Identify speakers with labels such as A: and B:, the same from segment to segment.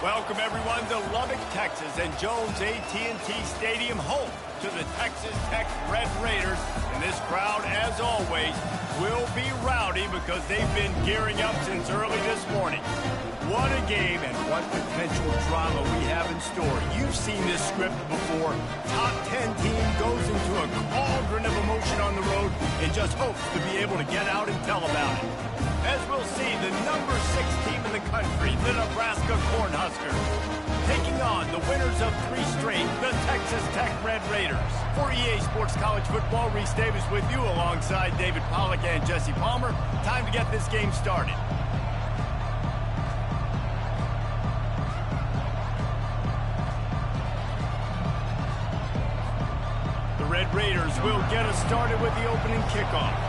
A: Welcome, everyone, to Lubbock, Texas, and Jones AT&T Stadium, home to the Texas Tech Red Raiders. And this crowd, as always, will be rowdy because they've been gearing up since early this morning. What a game and what potential drama we have in store. You've seen this script before. Top 10 team goes into a cauldron of emotion on the road and just hopes to be able to get out and tell about it. As we'll see, the number 6 team in the country, the Nebraska Cornhuskers, taking on the winners of 3 straight, the Texas Tech Red Raiders. For EA Sports College Football, Reese Davis with you alongside David Pollack and Jesse Palmer. Time to get this game started. The Red Raiders will get us started with the opening kickoff.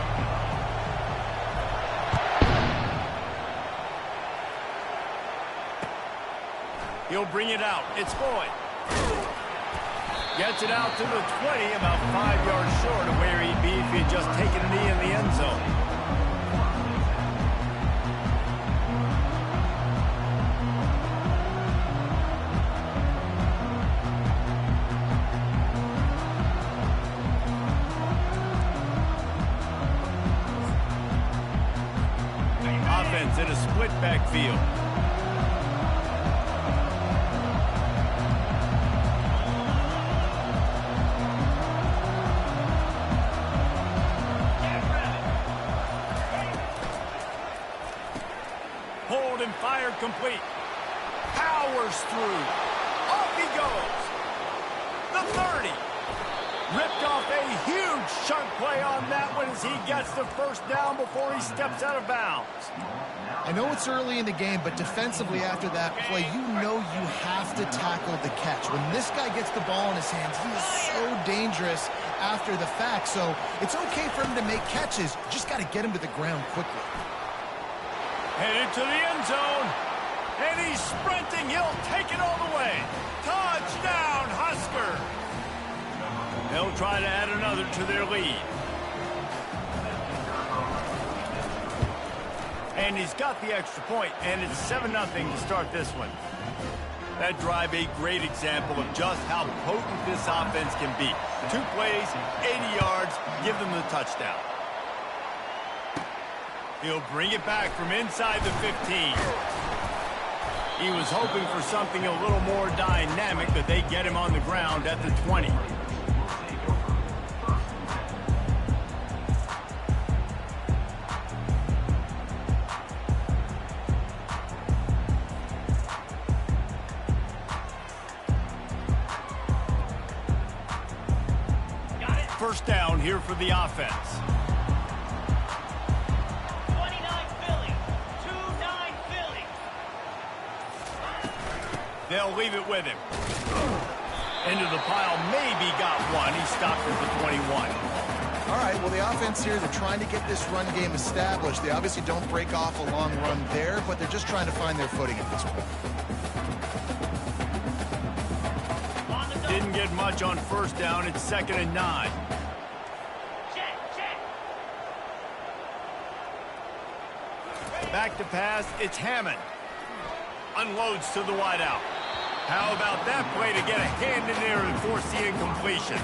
A: He'll bring it out. It's Boyd. Gets it out to the 20, about 5 yards short of where he'd be if he had just taken a knee in the end zone. Offense in a split backfield. Fired complete. Powers through. Off he goes. The 30. Ripped off a huge chunk play on that one as he gets the first down before he steps out of bounds.
B: I know it's early in the game, but defensively after that play, you know you have to tackle the catch. When this guy gets the ball in his hands, he is so dangerous after the fact. So it's okay for him to make catches. You just got to get him to the ground quickly.
A: Headed to the end zone, and he's sprinting. He'll take it all the way. Touchdown, Husker. They'll try to add another to their lead. And he's got the extra point, and it's 7-0 to start this one. That drive, a great example of just how potent this offense can be. 2 plays, 80 yards, give them the touchdown. He'll bring it back from inside the 15. He was hoping for something a little more dynamic, but they get him on the ground at the 20. First down here for the offense. They'll leave it with him. Into the pile, maybe got one. He stopped at the 21.
B: All right, well, the offense here, they're trying to get this run game established. They obviously don't break off a long run there, but they're just trying to find their footing at this point.
A: Didn't get much on first down. It's 2nd and 9. Back to pass, it's Hammond. Unloads to the wideout. How about that play to get a hand in there and force the incompletion?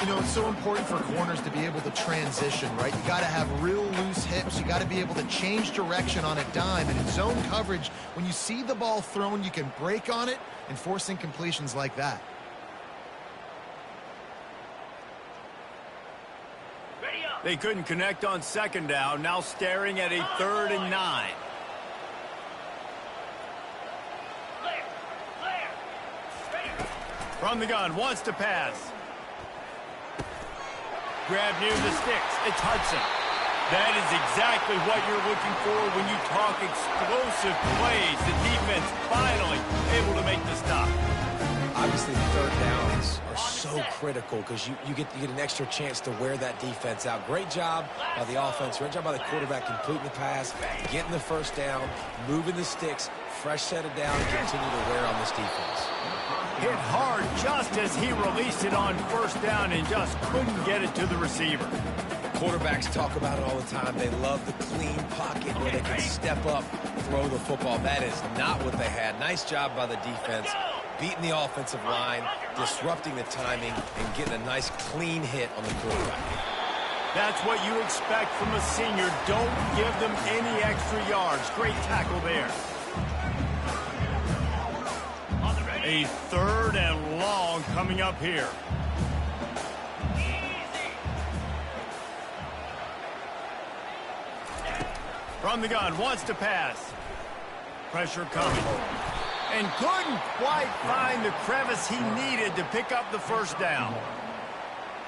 B: You know, it's so important for corners to be able to transition, right? You got to have real loose hips. You got to be able to change direction on a dime. And in zone coverage, when you see the ball thrown, you can break on it and force incompletions like that.
A: They couldn't connect on 2nd down. Now staring at a 3rd and 9. From the gun, wants to pass. Grab near the sticks. It's Hudson. That is exactly what you're looking for when you talk explosive plays. The defense finally able to make the stop.
C: Obviously, the 3rd downs are so critical because you get an extra chance to wear that defense out. Great job by the offense. Great job by the quarterback completing the pass, getting the first down, moving the sticks, fresh set of down, and continue to wear on this defense.
A: Hit hard just as he released it on first down and just couldn't get it to the receiver.
C: Quarterbacks talk about it all the time. They love the clean pocket where they can step up, throw the football. That is not what they had. Nice job by the defense, beating the offensive line, disrupting the timing, and getting a nice clean hit on the quarterback.
A: That's what you expect from a senior. Don't give them any extra yards. Great tackle there. A 3rd and long coming up here. From the gun, wants to pass. Pressure coming. And couldn't quite find the crevice he needed to pick up the first down.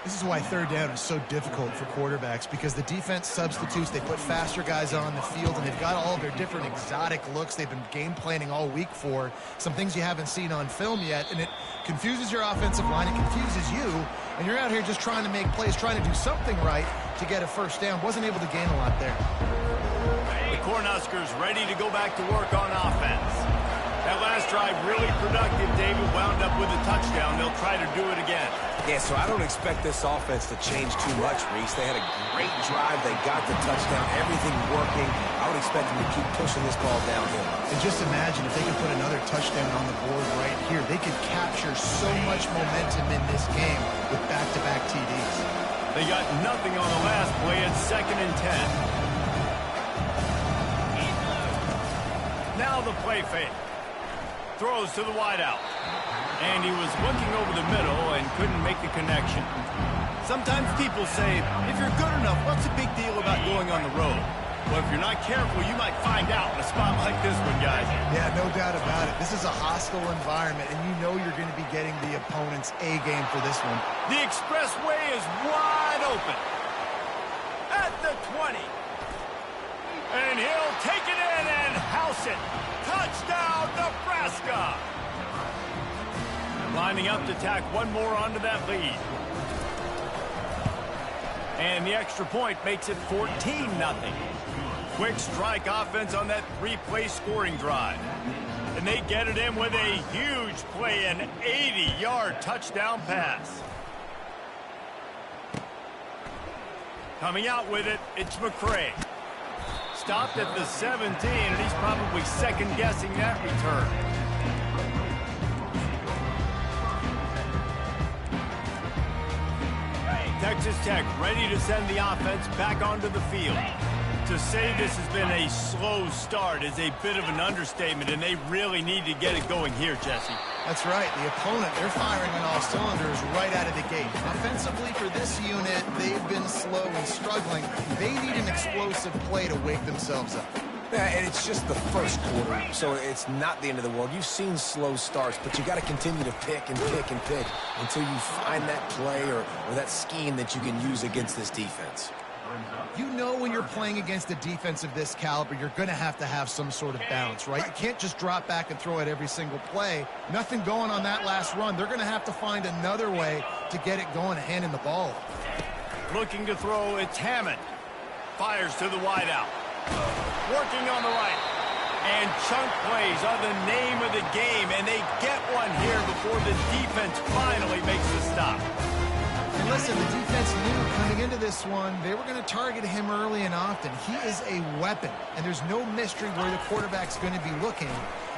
B: This is why 3rd down is so difficult for quarterbacks, because the defense substitutes. They put faster guys on the field, and they've got all their different exotic looks they've been game planning all week for, some things you haven't seen on film yet, and it confuses your offensive line, it confuses you, and you're out here just trying to make plays, trying to do something right to get a first down. Wasn't able to gain a lot there.
A: The Cornhuskers ready to go back to work on offense. That last drive really productive. David wound up with a touchdown. They'll try to do it again.
C: Yeah, so I don't expect this offense to change too much, Reese. They had a great drive. They got the touchdown. Everything working. I would expect them to keep pushing this ball downhill.
B: And just imagine if they could put another touchdown on the board right here. They could capture so much momentum in this game with back-to-back TDs.
A: They got nothing on the last play. It's 2nd and 10. Now the play fake. Throws to the wideout. And he was looking over the middle and couldn't make the connection. Sometimes people say, if you're good enough, what's the big deal about going on the road? Well, if you're not careful, you might find out in a spot like this one, guys.
B: Yeah, no doubt about it. This is a hostile environment, and you know you're going to be getting the opponent's A game for this one.
A: The expressway is wide open. At the 20. And he'll take it in and house it. Touchdown, Nebraska! Lining up to tack one more onto that lead. And the extra point makes it 14-0. Quick strike offense on that 3-play scoring drive. And they get it in with a huge play, an 80-yard touchdown pass. Coming out with it, it's McCray. Stopped at the 17, and he's probably second-guessing that return. Texas Tech ready to send the offense back onto the field. To say this has been a slow start is a bit of an understatement, and they really need to get it going here, Jesse.
B: That's right. The opponent, they're firing on all cylinders right out of the gate. Offensively for this unit, they've been slow and struggling. They need an explosive play to wake themselves up.
C: Yeah, and it's just the first quarter, so it's not the end of the world. You've seen slow starts, but you got to continue to pick and pick and pick until you find that play or that scheme that you can use against this defense.
B: You know when you're playing against a defense of this caliber, you're going to have some sort of balance, right? You can't just drop back and throw it every single play. Nothing going on that last run. They're going to have to find another way to get it going and handing the ball.
A: Looking to throw, it's Hammond. Fires to the wideout. Working on the right. And chunk plays are the name of the game, and they get one here before the defense finally makes the stop.
B: And listen, the defense knew coming into this one, they were going to target him early and often. He is a weapon, and there's no mystery where the quarterback's going to be looking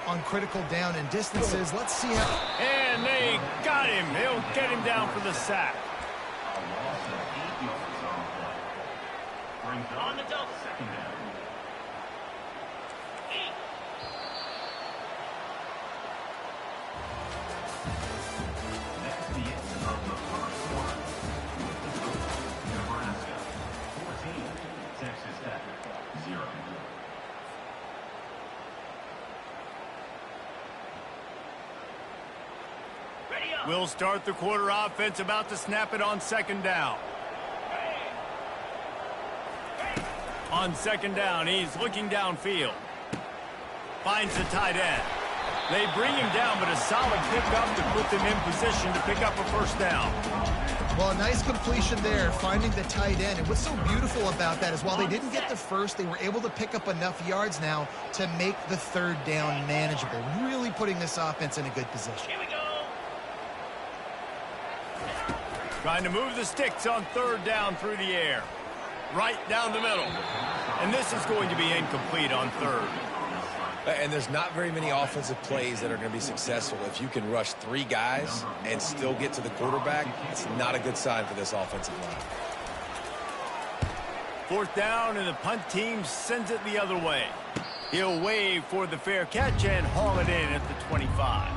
B: on critical down and distances. Let's see how...
A: And they got him. He'll get him down for the sack. On the double second down. We'll start the quarter offense, about to snap it on 2nd down. On 2nd down, he's looking downfield. Finds the tight end. They bring him down, but a solid pickup to put them in position to pick up a first down.
B: Well, a nice completion there, finding the tight end. And what's so beautiful about that is while they didn't get the first, they were able to pick up enough yards now to make the 3rd down manageable, really putting this offense in a good position.
A: Here we go. Trying to move the sticks on 3rd down through the air. Right down the middle. And this is going to be incomplete on 3rd.
C: And there's not very many offensive plays that are going to be successful. If you can rush 3 guys and still get to the quarterback, it's not a good sign for this offensive line.
A: 4th down, and the punt team sends it the other way. He'll wave for the fair catch and haul it in at the 25.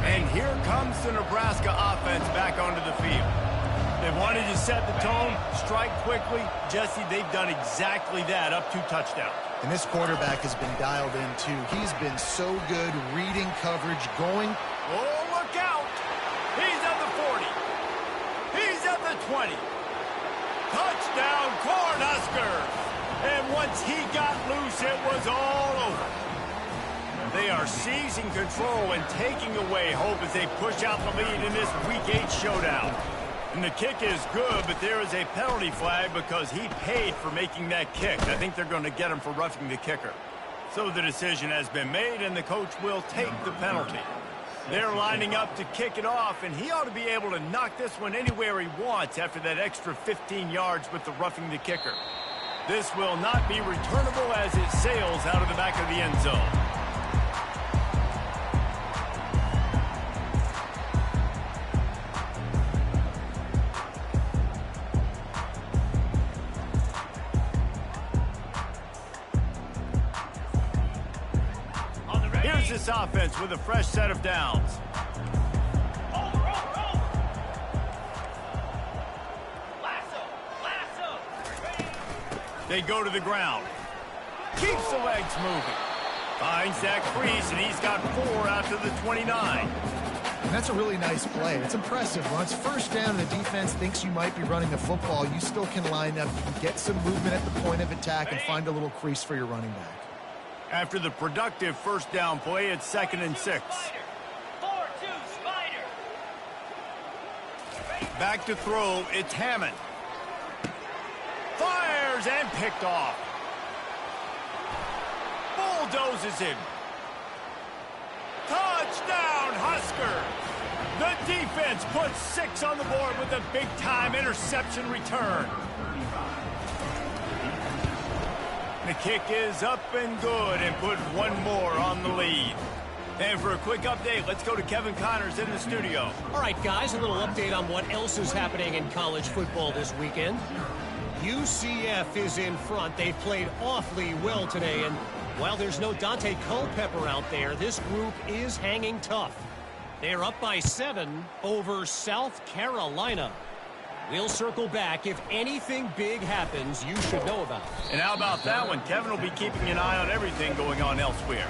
A: And here comes the Nebraska offense back onto the field. They wanted to set the tone, strike quickly. Jesse, they've done exactly that, up 2 touchdowns.
B: And this quarterback has been dialed in, too. He's been so good reading coverage, going.
A: Oh, look out! He's at the 40. He's at the 20. Touchdown, Cornhuskers! And once he got loose, it was all over. They are seizing control and taking away hope as they push out the lead in this Week 8 showdown. And the kick is good, but there is a penalty flag because he paid for making that kick. I think they're going to get him for roughing the kicker. So the decision has been made, and the coach will take the penalty. They're lining up to kick it off, and he ought to be able to knock this one anywhere he wants after that extra 15 yards with the roughing the kicker. This will not be returnable as it sails out of the back of the end zone. Here's this offense with a fresh set of downs. They go to the ground. Keeps the legs moving. Finds that crease, and he's got 4 out to the 29.
B: And that's a really nice play. It's impressive. Once 1st down and the defense thinks you might be running the football, you still can line up, get some movement at the point of attack, and find a little crease for your running back.
A: After the productive 1st down play, it's 2nd and 6. Back to throw, it's Hammond. Fires and picked off. Bulldozes him. Touchdown, Huskers! The defense puts 6 on the board with a big-time interception return. The kick is up and good and put 1 more on the lead. And for a quick update, let's go to Kevin Connors in the studio.
D: All right, guys, a little update on what else is happening in college football this weekend. UCF is in front. They've played awfully well today, and while there's no Dante Culpepper out there, this group is hanging tough. They're up by 7 over South Carolina. We'll circle back. If anything big happens, you should know about it.
A: And how about that one? Kevin will be keeping an eye on everything going on elsewhere.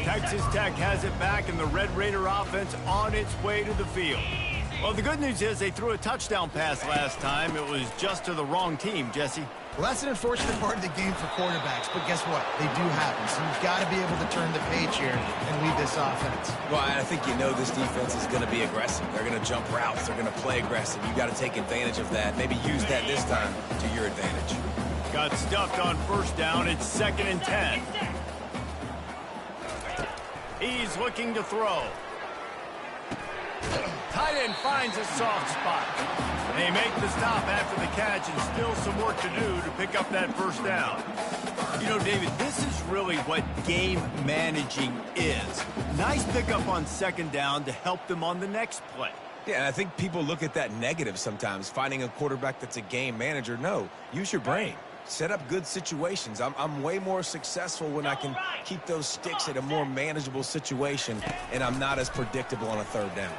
A: Texas Tech has it back, and the Red Raider offense on its way to the field. Well, the good news is they threw a touchdown pass last time. It was just to the wrong team, Jesse.
B: Well, that's an unfortunate part of the game for quarterbacks, but guess what? They do happen. So you've got to be able to turn the page here and lead this offense.
C: Well, I think you know this defense is going to be aggressive. They're going to jump routes. They're going to play aggressive. You've got to take advantage of that. Maybe use that this time to your advantage.
A: Got stuffed on 1st down. It's 2nd and 10. He's looking to throw. Tight end finds a soft spot. They make the stop after the catch, and still some work to do to pick up that 1st down. You know, David, this is really what game managing is. Nice pickup on 2nd down to help them on the next play.
C: Yeah, and I think people look at that negative sometimes, finding a quarterback that's a game manager. No, use your brain. Set up good situations. I'm way more successful when I can keep those sticks at a more manageable situation, and I'm not as predictable on a 3rd down.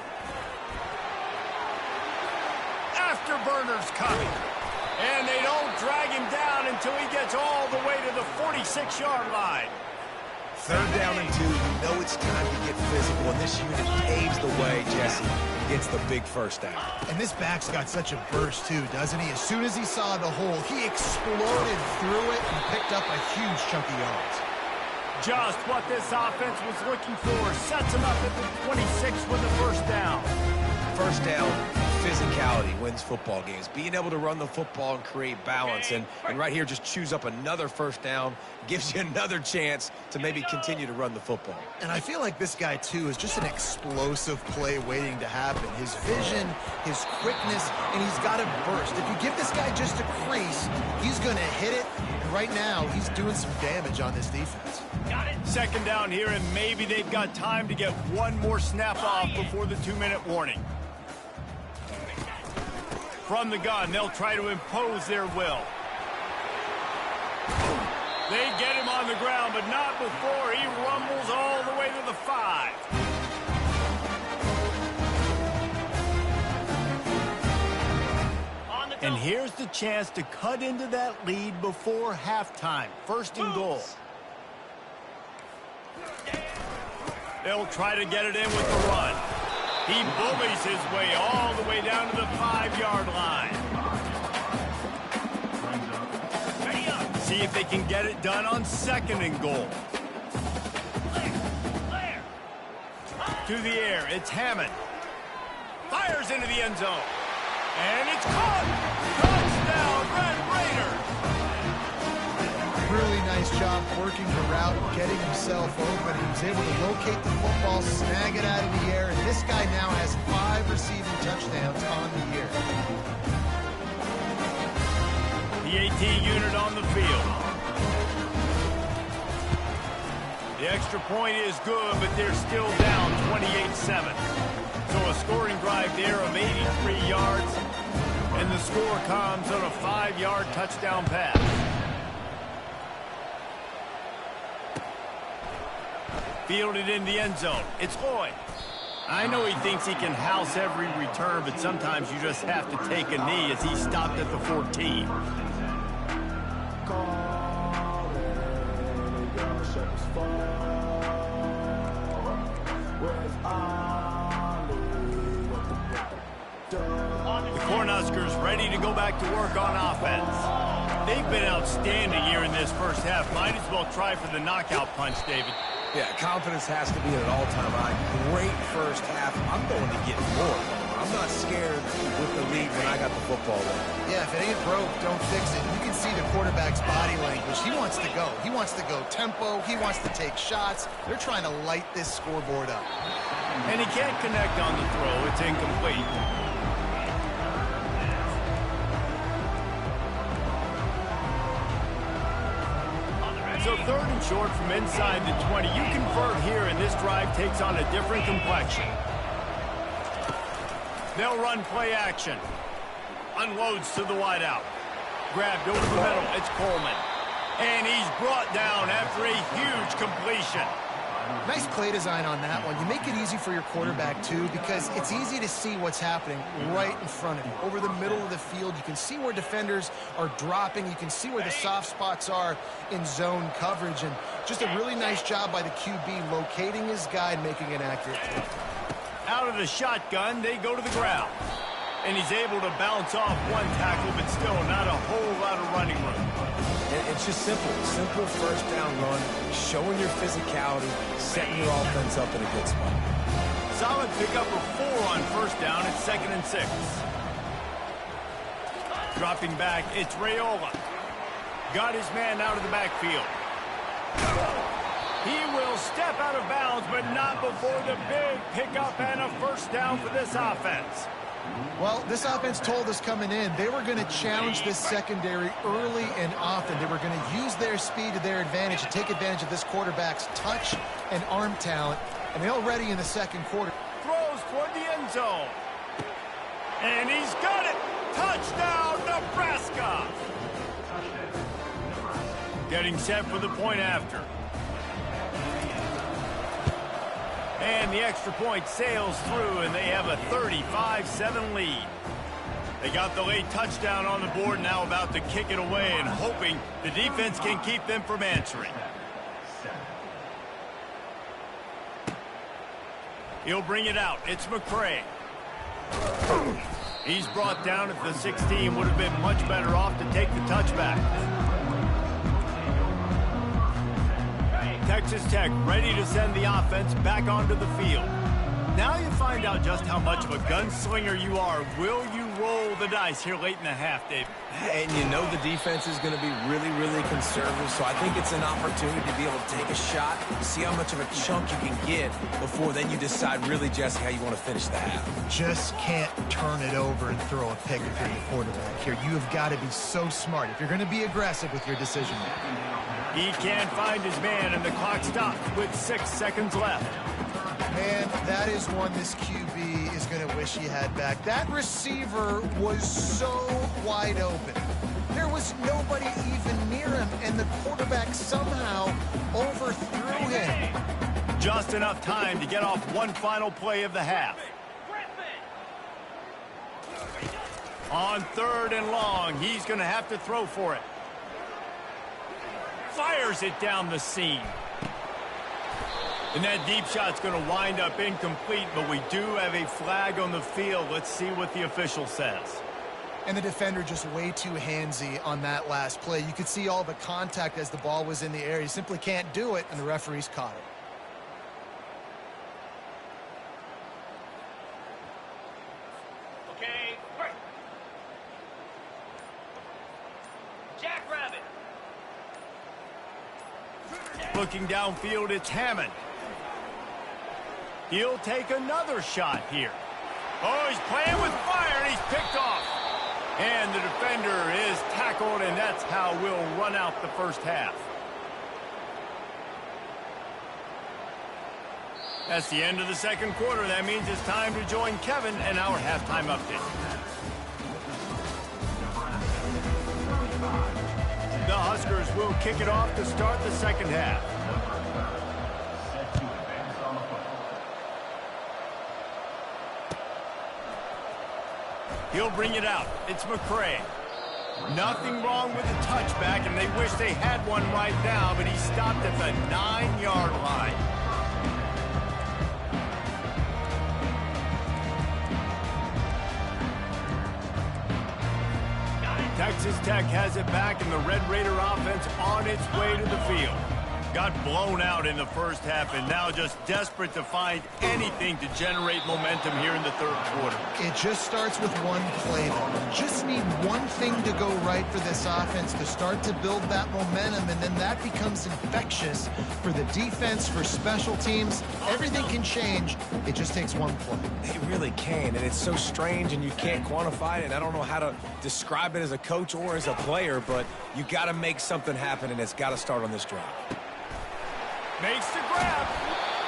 A: Afterburners coming. And they don't drag him down until he gets all the way to the 46-yard line.
C: 3rd down and 2. You know it's time to get physical, and this unit paves the way, Jesse. Gets the big 1st down.
B: And this back's got such a burst, too, doesn't he? As soon as he saw the hole, he exploded through it and picked up a huge chunk of yards.
A: Just what this offense was looking for. Sets him up at the 26 with the 1st down.
C: 1st down, physicality wins football games. Being able to run the football and create balance. And right here, just choose up another first down. Gives you another chance to maybe continue to run the football.
B: And I feel like this guy, too, is just an explosive play waiting to happen. His vision, his quickness, and he's got a burst. If you give this guy just a crease, he's going to hit it. And right now, he's doing some damage on this defense.
A: Got it. Second down here, and maybe they've got time to get one more snap off before the 2-minute warning. From the gun, they'll try to impose their will. They get him on the ground, but not before he rumbles all the way to the 5. And here's the chance to cut into that lead before halftime. First and goal. They'll try to get it in with the run. He bullies his way all the way down to the 5-yard line. See if they can get it done on second and goal. To the air, it's Hammond. Fires into the end zone. And it's caught! Touchdown, Red Raiders!
B: Really nice job working the route, getting himself open. He was able to locate the football, snag it out of the air, and this guy now has 5 receiving touchdowns on the year.
A: The AT unit on the field. The extra point is good, but they're still down 28-7. So a scoring drive there of 83 yards, and the score comes on a 5-yard touchdown pass. Fielded in the end zone. It's Lloyd. I know he thinks he can house every return, but sometimes you just have to take a knee as he stopped at the 14. The Cornhuskers ready to go back to work on offense. They've been outstanding here in this first half. Might as well try for the knockout punch, David.
C: Yeah, confidence has to be at an all-time high. Great first half. I'm going to get more. I'm not scared with the lead when I got the football there.
B: Yeah, if it ain't broke, don't fix it. You can see the quarterback's body language. He wants to go. He wants to go tempo. He wants to take shots. They're trying to light this scoreboard up.
A: And he can't connect on the throw. It's incomplete. So third and short from inside the 20. You convert here, and this drive takes on a different complexion. They'll run play action. Unloads to the wideout. Grabbed over the middle. It's Coleman. And he's brought down after a huge completion.
B: Nice play design on that one. You make it easy for your quarterback, too, because it's easy to see what's happening right in front of you. Over the middle of the field, you can see where defenders are dropping. You can see where the soft spots are in zone coverage. And just a really nice job by the QB locating his guy and making an accurate throw.
A: Out of the shotgun, they go to the ground. And he's able to bounce off one tackle, but still not a whole lot of running room.
C: It's just simple. Simple first down run, showing your physicality, setting your offense up in a good spot.
A: Solid pickup of 4 on first down. It's 2nd and 6. Dropping back, it's Raiola. Got his man out of the backfield. He will step out of bounds, but not before the big pickup and a first down for this offense.
B: Well, this offense told us coming in they were going to challenge this secondary early and often. They were going to use their speed to their advantage and take advantage of this quarterback's touch and arm talent. And they're already in the second quarter.
A: Throws toward the end zone. And he's got it. Touchdown, Nebraska. Getting set for the point after. And the extra point sails through, and they have a 35-7 lead. They got the late touchdown on the board, now about to kick it away and hoping the defense can keep them from answering. He'll bring it out. It's McCray. He's brought down at the 16. Would have been much better off to take the touchback. Texas Tech ready to send the offense back onto the field. Now you find out just how much of a gunslinger you are. Will you roll the dice here late in the half, Dave?
C: And you know the defense is going to be really, really conservative, so I think it's an opportunity to be able to take a shot, see how much of a chunk you can get before then you decide really, Jesse, how you want to finish the half.
B: Just can't turn it over and throw a pick if you're the quarterback here. You have got to be so smart if you're going to be aggressive with your decision.
A: He can't find his man, and the clock stops with 6 seconds left.
B: Man, that is one this QB is going to wish he had back. That receiver was so wide open. There was nobody even near him, and the quarterback somehow overthrew him.
A: Just enough time to get off one final play of the half. On 3rd and long, he's going to have to throw for it. Fires it down the seam. And that deep shot's going to wind up incomplete, but we do have a flag on the field. Let's see what the official says.
B: And the defender just way too handsy on that last play. You could see all the contact as the ball was in the air. He simply can't do it, and the referees caught it.
E: Okay, break. Jackrabbit.
A: Looking downfield, it's Hammond. He'll take another shot here. Oh, he's playing with fire, and he's picked off. And the defender is tackled, and that's how we'll run out the first half. That's the end of the second quarter. That means it's time to join Kevin and our halftime update. The Huskers will kick it off to start the second half. He'll bring it out. It's McCray. Nothing wrong with the touchback, and they wish they had one right now, but he stopped at the 9-yard line. Texas Tech has it back, and the Red Raider offense on its way to the field. Got blown out in the first half, and now just desperate to find anything to generate momentum here in the third quarter.
B: It just starts with one play, though. You just need one thing to go right for this offense to start to build that momentum, and then that becomes infectious for the defense, for special teams. Everything can change. It just takes one play.
C: It really can, and it's so strange, and you can't quantify it, and I don't know how to describe it as a coach or as a player, but you got to make something happen, and it's got to start on this drive.
A: Makes the grab,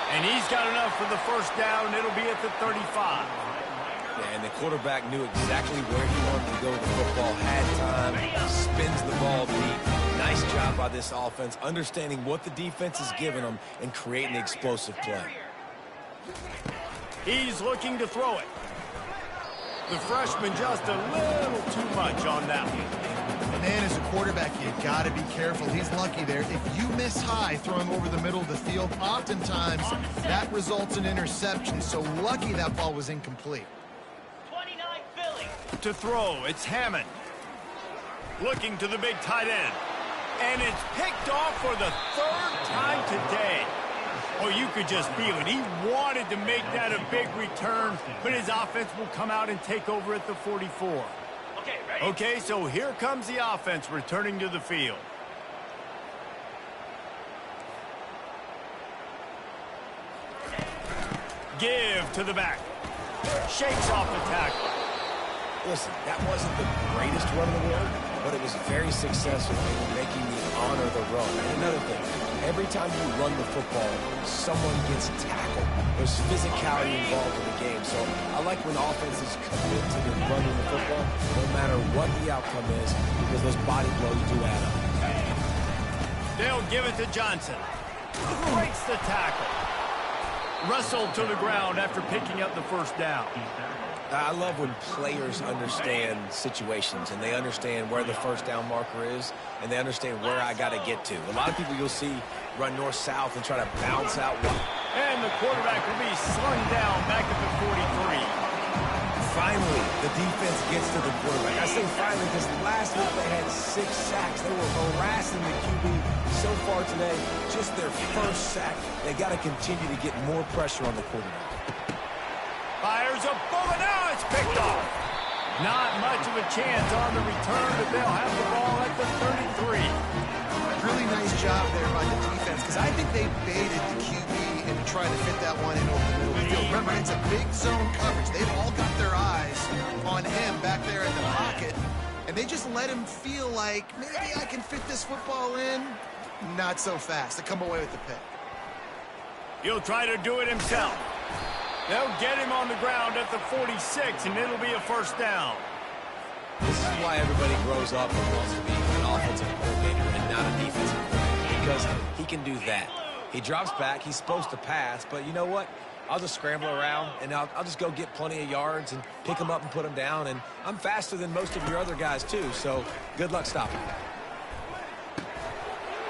A: and he's got enough for the first down. It'll be at the 35.
C: Yeah, and the quarterback knew exactly where he wanted to go with the football, had time, spins the ball deep. Nice job by this offense, understanding what the defense is giving them and creating the explosive play.
A: He's looking to throw it. The freshman just a little too much on that one.
B: Man, as a quarterback, you got to be careful. He's lucky there. If you miss high throwing over the middle of the field, oftentimes that results in interception. So lucky that ball was incomplete.
E: 29 Philly.
A: To throw, it's Hammond. Looking to the big tight end. And it's picked off for the 3rd time today. Oh, you could just feel it. He wanted to make that a big return, but his offense will come out and take over at the 44.
E: Okay, ready?
A: Okay, so here comes the offense returning to the field. Give to the back. Shakes off the tackle.
C: Listen, that wasn't the greatest run in the world, but it was very successful in making me honor the run. And another thing, every time you run the football, someone gets tackled. There's physicality involved in the game. So I like when offenses commit to the running the football, no matter what the outcome is, because those body blows do add up.
A: They'll give it to Johnson. Breaks the tackle. Wrestled to the ground after picking up the first down.
C: I love when players understand situations and they understand where the first down marker is and they understand where I got to get to. A lot of people you'll see run north-south and try to bounce out.
A: And the quarterback will be slung down back at the 43.
C: Finally, the defense gets to the quarterback. I say finally because last week they had 6 sacks. They were harassing the QB so far today. Just their first sack. They got to continue to get more pressure on the quarterback.
A: Fires a bullet. Now it's picked off. Not much of a chance on the return, but they'll have the ball at the 33.
B: Really nice job there by the defense, because I think they baited the QB into trying to fit that one in over the middle of the field. Remember, it's a big zone coverage. They've all got their eyes on him back there in the pocket, and they just let him feel like, maybe I can fit this football in. Not so fast. They come away with the pick.
A: He'll try to do it himself. They'll get him on the ground at the 46, and it'll be a first down.
C: This is why everybody grows up and wants to be an offensive coordinator and not a defensive coordinator, because he can do that. He drops back. He's supposed to pass, but you know what? I'll just scramble around, and I'll just go get plenty of yards and pick them up and put them down, and I'm faster than most of your other guys, too, so good luck stopping that.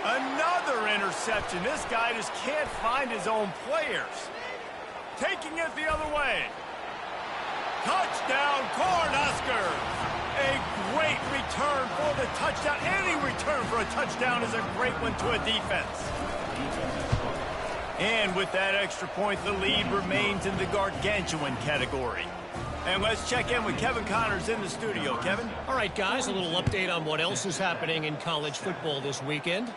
A: Another interception. This guy just can't find his own players. Taking it the other way. Touchdown, Cornhuskers. A great return for the touchdown. Any return for a touchdown is a great one to a defense. And with that extra point, the lead remains in the gargantuan category. And let's check in with Kevin Connors in the studio. Kevin?
D: All right, guys, a little update on what else is happening in college football this weekend.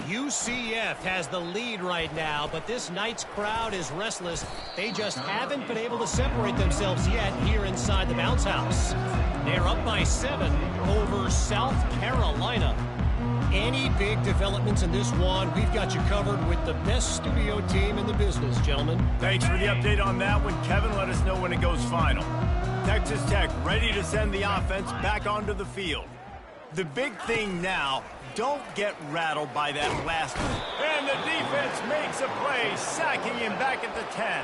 D: UCF has the lead right now, but this night's crowd is restless. They just haven't been able to separate themselves yet here inside the bounce house. They're up by 7 over South Carolina. Any big developments in this one, we've got you covered with the best studio team in the business, gentlemen.
A: Thanks for the update on that one, Kevin. Let us know when it goes final. Texas Tech ready to send the offense back onto the field. The big thing now, don't get rattled by that last one. And the defense makes a play, sacking him back at the 10.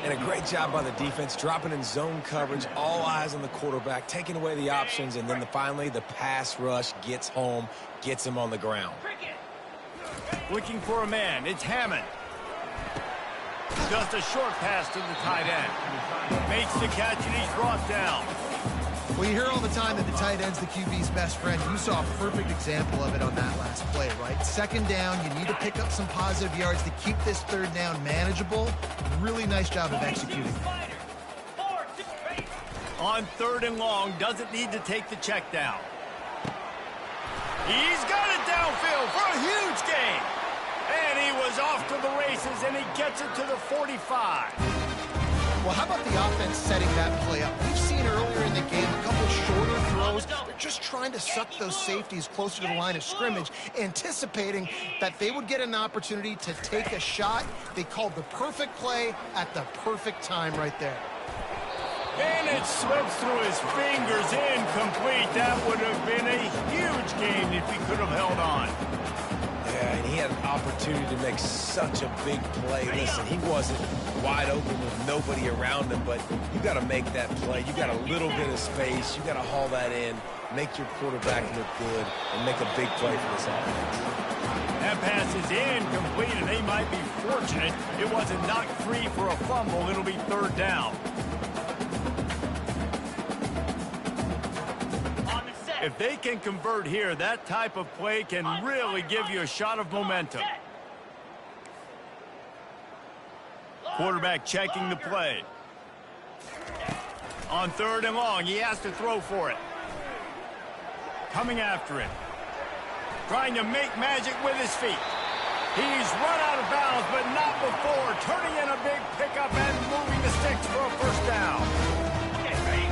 C: And a great job by the defense, dropping in zone coverage, all eyes on the quarterback, taking away the options, and then finally the pass rush gets home, gets him on the ground.
A: Looking for a man, it's Hammond. Just a short pass to the tight end. Makes the catch and he's brought down.
B: Well, you hear all the time that the tight end's the QB's best friend. You saw a perfect example of it on that last play, right? Second down, you need to pick up some positive yards to keep this third down manageable. Really nice job of executing.
A: On 3rd and long, doesn't need to take the check down. He's got it downfield for a huge gain. And he was off to the races, and he gets it to the 45.
B: Well, how about the offense setting that play up? We've seen earlier in the game a couple shorter throws. They're just trying to suck those safeties closer to the line of scrimmage, anticipating that they would get an opportunity to take a shot. They called the perfect play at the perfect time right there.
A: And it slips through his fingers, incomplete. That would have been a huge gain if he could have held on.
C: Yeah, and he had an opportunity to make such a big play. Listen, he wasn't wide open with nobody around him, but you got to make that play. You got a little bit of space. You got to haul that in, make your quarterback look good, and make a big play for this offense.
A: That pass is incomplete, and they might be fortunate it wasn't knocked free for a fumble. It'll be 3rd down. If they can convert here, that type of play can really give you a shot of momentum. Quarterback checking the play. On 3rd and long, he has to throw for it. Coming after it. Trying to make magic with his feet. He's run out of bounds, but not before. Turning in a big pickup and moving the sticks for a first down. Okay, ready?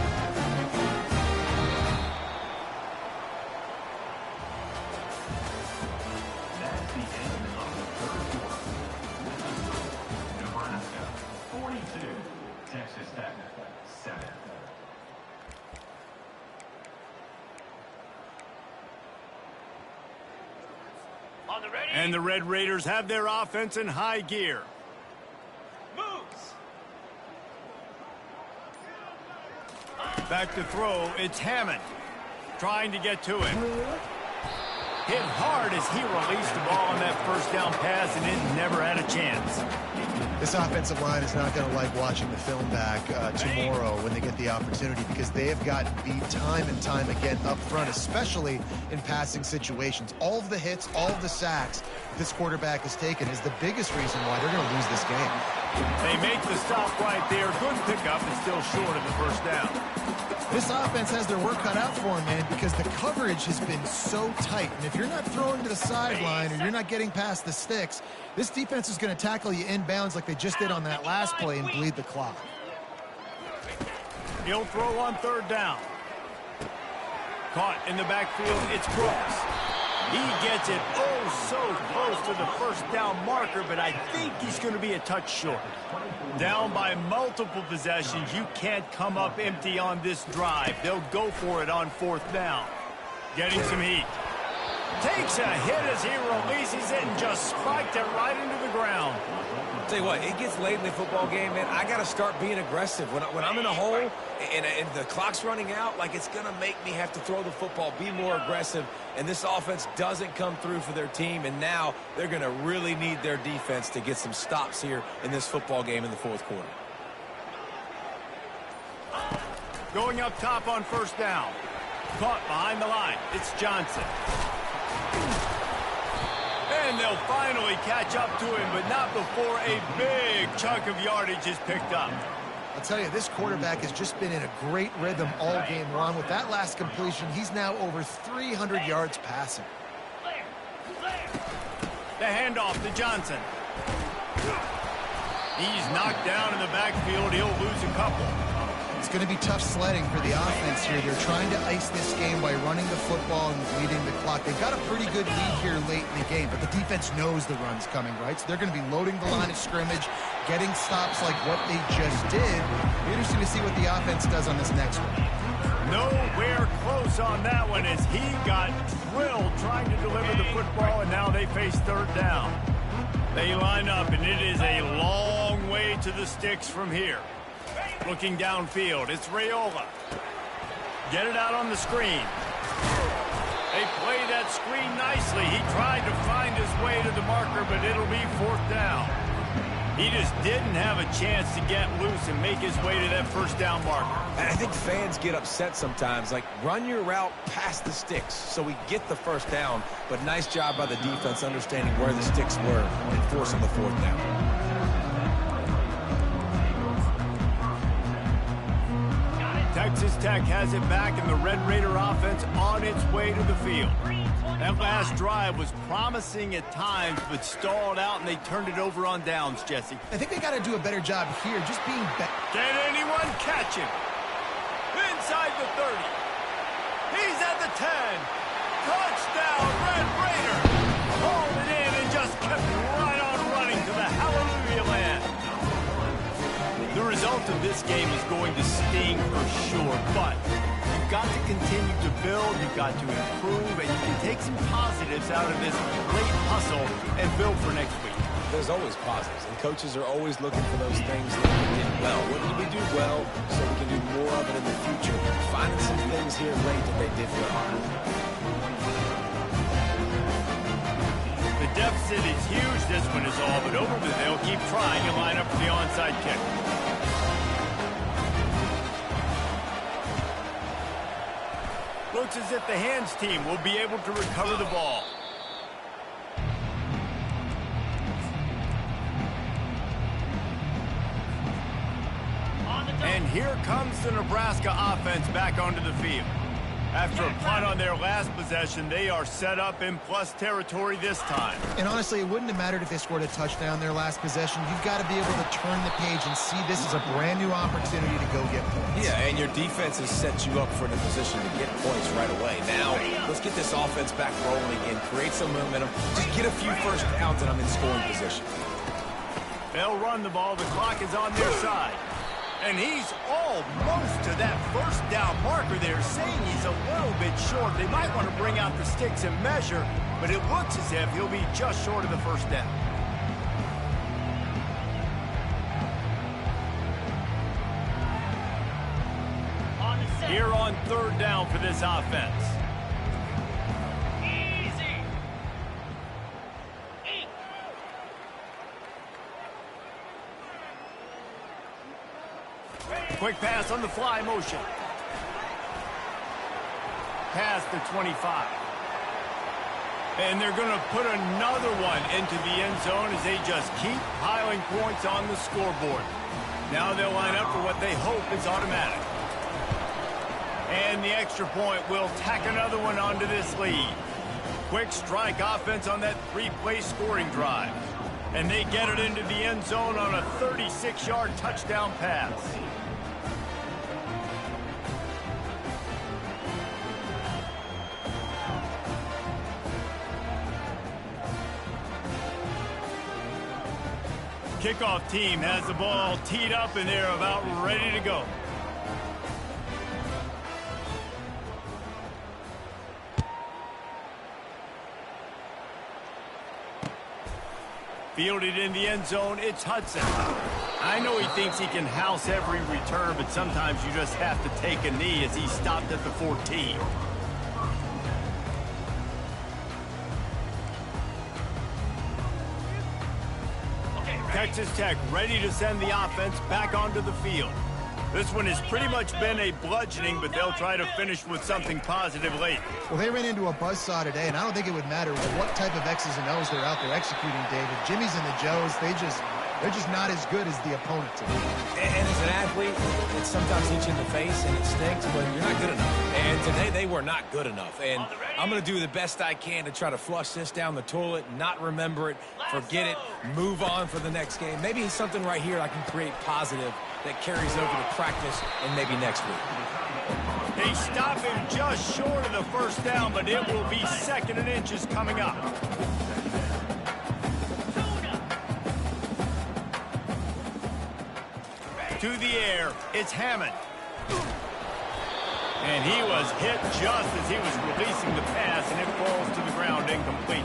F: That's the end of the 3rd quarter. Nebraska 42, Texas Tech 7.
E: On the ready.
A: And the Red Raiders have their offense in high gear.
E: Moves.
A: Back to throw, it's Hammond. Trying to get to him. Hit hard as he released the ball on that first down pass, and it never had a chance.
B: This offensive line is not going to like watching the film back tomorrow when they get the opportunity, because they have gotten beat time and time again up front, especially in passing situations. All of the hits, all of the sacks this quarterback has taken is the biggest reason why they're going to lose this game.
A: They make the stop right there. Good pickup, but still short of the first down.
B: This offense has their work cut out for them, man, because the coverage has been so tight. And if you're not throwing to the sideline or you're not getting past the sticks, this defense is going to tackle you inbounds like they just did on that last play and bleed the clock.
A: He'll throw on third down. Caught in the backfield, it's Brooks. He gets it so close to the first down marker, but I think he's going to be a touch short. Down by multiple possessions, you can't come up empty on this drive. They'll go for it on fourth down. Getting some heat. Takes a hit as he releases it and just spiked it right into the ground.
C: Tell you what, it gets late in the football game, man. I got to start being aggressive. When I'm in a hole and the clock's running out, like, it's going to make me have to throw the football, be more aggressive, and this offense doesn't come through for their team, and now they're going to really need their defense to get some stops here in this football game in the fourth quarter.
A: Going up top on first down. Caught behind the line. It's Johnson. And they'll finally catch up to him, but not before a big chunk of yardage is picked up.
B: I'll tell you, this quarterback has just been in a great rhythm all game long. With that last completion, he's now over 300 yards passing.
A: The handoff to Johnson. He's knocked down in the backfield. He'll lose a couple.
B: It's going to be tough sledding for the offense here. They're trying to ice this game by running the football and bleeding the clock. They've got a pretty good lead here late in the game, but the defense knows the run's coming, right? So they're going to be loading the line of scrimmage, getting stops like what they just did. It'll be interesting to see what the offense does on this next one.
A: Nowhere close on that one as he got drilled trying to deliver the football, and now they face third down. They line up, and it is a long way to the sticks from here. Looking downfield, it's Raiola. Get it out on the screen. They play that screen nicely. He tried to find his way to the marker, but it'll be fourth down. He just didn't have a chance to get loose and make his way to that first down marker.
C: And I think fans get upset sometimes. Like, run your route past the sticks so we get the first down. But nice job by the defense understanding where the sticks were and forcing the fourth down.
A: Texas Tech has it back, and the Red Raider offense on its way to the field. That last drive was promising at times, but stalled out, and they turned it over on downs, Jesse.
B: I think they got to do a better job here, just being better.
A: Can anyone catch him? Inside the 30. He's at the 10. Touchdown, Red Raider. Hauled it in and just kept right on running to the hallelujah land. The result of this game is going to sting for sure, but you've got to continue to build, you've got to improve, and you can take some positives out of this late hustle and build for next week.
C: There's always positives, and coaches are always looking for those things that we did well. What did we do well so we can do more of it in the future? Finding some things here late that they did well.
A: The deficit is huge. This one is all but over, but they'll keep trying to line up for the onside kick. Looks as if the hands team will be able to recover the ball. And here comes the Nebraska offense back onto the field. After a punt on their last possession, they are set up in plus territory this time.
B: And honestly, it wouldn't have mattered if they scored a touchdown their last possession. You've got to be able to turn the page and see this as a brand new opportunity to go get points.
C: Yeah, and your defense has set you up for a position to get points right away. Now, let's get this offense back rolling again, create some momentum, just get a few first downs, and I'm in scoring position.
A: They'll run the ball. The clock is on their side. And he's almost to that first down marker there, saying he's a little bit short. They might want to bring out the sticks and measure, but it looks as if he'll be just short of the first down. Here on third down for this offense. Quick pass on the fly motion. Past the 25. And they're going to put another one into the end zone as they just keep piling points on the scoreboard. Now they'll line up for what they hope is automatic. And the extra point will tack another one onto this lead. Quick strike offense on that 3-play scoring drive. And they get it into the end zone on a 36-yard touchdown pass. Kickoff team has the ball teed up and they're about ready to go. Fielded in the end zone, it's Hudson. I know he thinks he can house every return, but sometimes you just have to take a knee as he stopped at the 14. Texas Tech ready to send the offense back onto the field. This one has pretty much been a bludgeoning, but they'll try to finish with something positive late.
B: Well, they ran into a buzzsaw today, and I don't think it would matter what type of X's and O's they're out there executing, David. Jimmy's and the Joes, they're just not as good as the opponent today.
C: And as an athlete, it sometimes hits you in the face and it stinks, but you're not good enough. And today they were not good enough. And I'm going to do the best I can to try to flush this down the toilet, not remember it, forget it, move on for the next game. Maybe something right here I can create positive that carries over to practice and maybe next week.
A: They stop him just short of the first down, but it will be 2nd and inches coming up. To the air, it's Hammond. And he was hit just as he was releasing the pass, and it falls to the ground incomplete.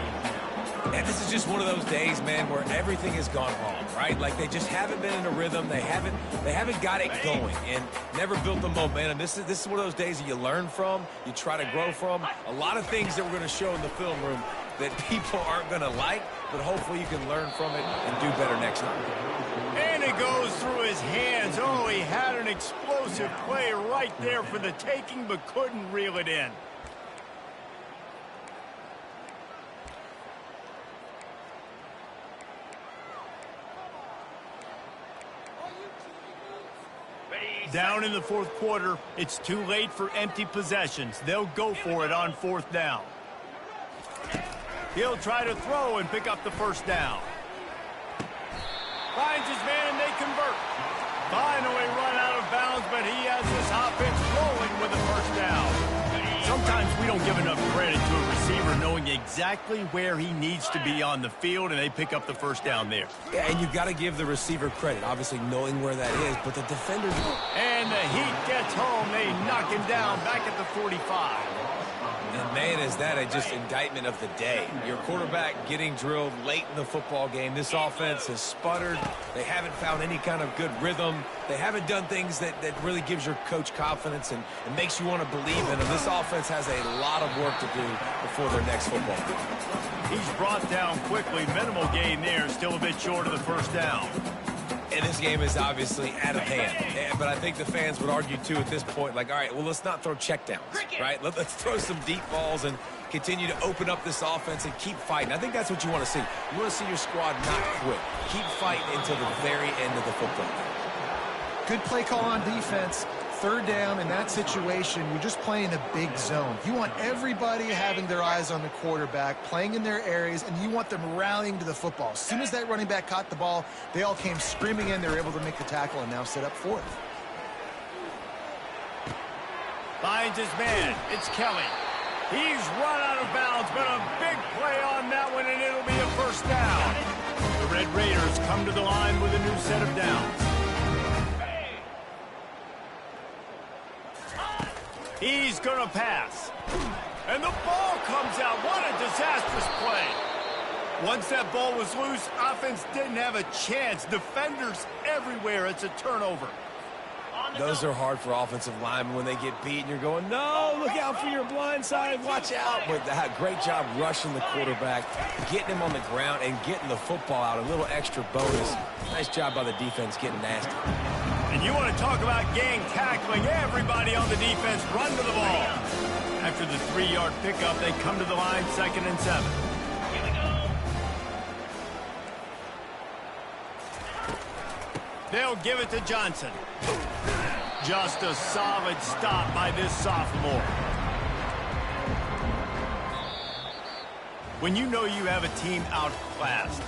C: And this is just one of those days, man, where everything has gone wrong, right? Like they just haven't been in a rhythm. They haven't got it going and never built the momentum. This is one of those days that you learn from, you try to grow from. A lot of things that we're going to show in the film room that people aren't going to like, but hopefully you can learn from it and do better next time.
A: And it goes through his hands. Oh, he had an explosive play right there for the taking, but couldn't reel it in. Down in the 4th quarter, it's too late for empty possessions. They'll go for it on 4th down. He'll try to throw and pick up the first down. Finds his man and they convert. Finally run out of bounds, but he has this offense rolling with a first down. Sometimes we don't give enough credit to a receiver knowing exactly where he needs to be on the field, and they pick up the first down there.
C: Yeah, and you've got to give the receiver credit, obviously knowing where that is, but the defenders...
A: And the Heat gets home. They knock him down back at the 45.
C: And, man, is that just indictment of the day. Your quarterback getting drilled late in the football game. This offense has sputtered. They haven't found any kind of good rhythm. They haven't done things that really gives your coach confidence and makes you want to believe in them. This offense has a lot of work to do before their next football game.
A: He's brought down quickly. Minimal gain there. Still a bit short of the first down.
C: And this game is obviously out of hand. But I think the fans would argue, too, at this point, like, all right, well, let's not throw checkdowns, right? Let's throw some deep balls and continue to open up this offense and keep fighting. I think that's what you want to see. You want to see your squad not quit. Keep fighting until the very end of the football game.
B: Good play call on defense. 3rd down in that situation, you're just playing a big zone. You want everybody having their eyes on the quarterback, playing in their areas, and you want them rallying to the football. As soon as that running back caught the ball, they all came screaming in. They were able to make the tackle and now set up 4th.
A: Finds his man. It's Kelly. He's run out of bounds, but a big play on that one, and it'll be a first down. The Red Raiders come to the line with a new set of downs. He's going to pass. And the ball comes out. What a disastrous play. Once that ball was loose, offense didn't have a chance. Defenders everywhere. It's a turnover.
C: Those are hard for offensive linemen when they get beat and you're going, no, look out for your blind side, watch out. But great job rushing the quarterback, getting him on the ground and getting the football out, a little extra bonus. Nice job by the defense getting nasty.
A: And you want to talk about gang tackling, everybody on the defense run to the ball. After the 3-yard pickup, they come to the line 2nd and 7.
E: Here we go.
A: They'll give it to Johnson. Just a solid stop by this sophomore. When you know you have a team outclassed,